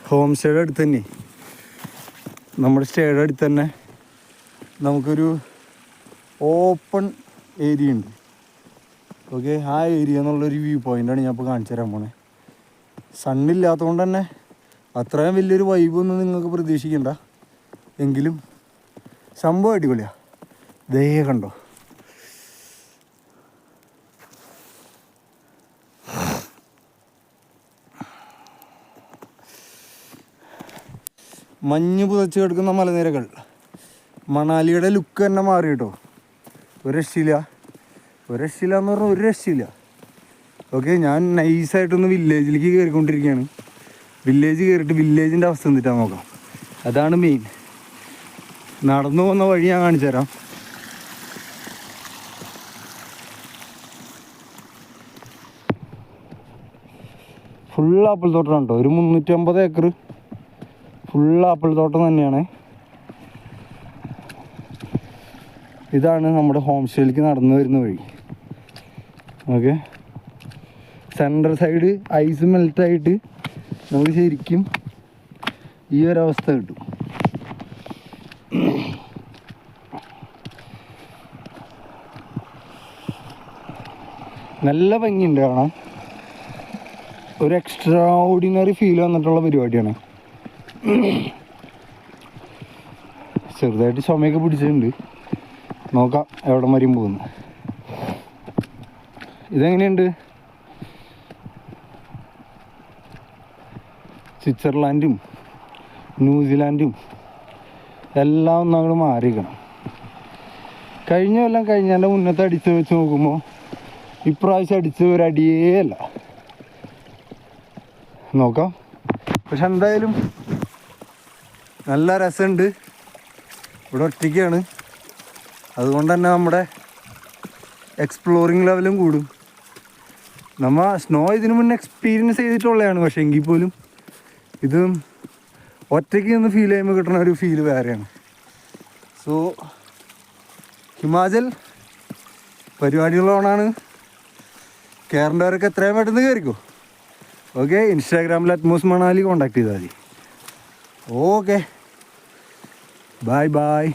Home സ്റ്റേയുടെ അടുത്ത് തന്നെ, നമ്മുടെ സ്റ്റേയുടെ അടുത്ത് തന്നെ നമുക്കൊരു ഓപ്പൺ ഏരിയ ഉണ്ട്. ഓക്കെ, ആ ഏരിയ എന്നുള്ളൊരു വ്യൂ പോയിൻ്റാണ് ഞാൻ ഇപ്പോൾ കാണിച്ചു തരാൻ പോണേ. സണ്ണില്ലാത്തത് കൊണ്ട് തന്നെ അത്രയും വലിയൊരു വൈബൊന്നും നിങ്ങൾക്ക് പ്രതീക്ഷിക്കണ്ട, എങ്കിലും സംഭവം അടിപൊളിയാണ്. ദേ കണ്ടോ, മഞ്ഞ് പുതച്ച് കിടക്കുന്ന മലനിരകൾ. മണാലിയുടെ ലുക്ക് തന്നെ മാറി കേട്ടോ. ഒരു രക്ഷയില്ല എന്ന് പറഞ്ഞാൽ ഒരു രക്ഷയില്ല. ഓക്കെ, ഞാൻ നൈസായിട്ടൊന്ന് വില്ലേജിലേക്ക് കയറിക്കൊണ്ടിരിക്കുകയാണ്. വില്ലേജ് കയറിയിട്ട് വില്ലേജിൻ്റെ അവസ്ഥ എന്നിട്ടാണ് നോക്കാം. അതാണ് മെയിൻ. നടന്നു പോകുന്ന വഴി ഞാൻ കാണിച്ചു തരാം. ഫുൾ ആപ്പിൾ തോട്ടമാണ് കേട്ടോ. ഒരു 350 ഏക്കർ ഫുൾ ആപ്പിൾ തോട്ടം തന്നെയാണ്. ഇതാണ് നമ്മുടെ ഹോം സ്റ്റേയിലേക്ക് നടന്നു വരുന്ന വഴി. ഓക്കെ, സെൻട്രൽ സൈഡ് ഐസ് മെൽറ്റായിട്ട് നമുക്ക് ശരിക്കും ഈ ഒരവസ്ഥ കിട്ടും. നല്ല ഭംഗിയുണ്ട് കാണാൻ. ഒരു എക്സ്ട്രാ ഓർഡിനറി ഫീൽ വന്നിട്ടുള്ള പരിപാടിയാണ്. ചെറുതായിട്ട് ചുമയൊക്കെ പിടിച്ചിട്ടുണ്ട്. നോക്കാം എവിടെ വരെയും പോകുന്നു. ഇതെങ്ങനെയുണ്ട്? സ്വിറ്റ്സർലാൻഡും ന്യൂസിലാൻഡും എല്ലാം ഒന്ന് അങ്ങോട്ട് മാറിയിരിക്കണം. കഴിഞ്ഞതിൻ്റെ മുന്നത്തെ അടിച്ച് വെച്ച് നോക്കുമ്പോൾ ഇപ്രാവശ്യം അടിച്ച് ഒരടിയേ അല്ല. നോക്കാം. പക്ഷെ എന്തായാലും നല്ല രസമുണ്ട്. ഇവിടെ ഒറ്റയ്ക്കാണ്, അതുകൊണ്ട് തന്നെ നമ്മുടെ എക്സ്പ്ലോറിങ് ലെവലും കൂടും. നമ്മൾ സ്നോ ഇതിനു മുന്നേ എക്സ്പീരിയൻസ് ചെയ്തിട്ടുള്ളതാണ്, പക്ഷേ എങ്കിൽ പോലും ഇത് ഒറ്റയ്ക്ക് നിന്ന് ഫീൽ ചെയ്യുമ്പോൾ കിട്ടുന്ന ഒരു ഫീൽ വേറെയാണ്. സോ ഹിമാചൽ പരിപാടികളോടാണ്. കയറേണ്ടവരൊക്കെ എത്രയും പെട്ടെന്ന് കയറിക്കോ. ഓക്കെ, ഇൻസ്റ്റാഗ്രാമിൽ അറ്റ്മോസ് മണാലി കോൺടാക്ട് ചെയ്താൽ മതി. Okay, bye bye.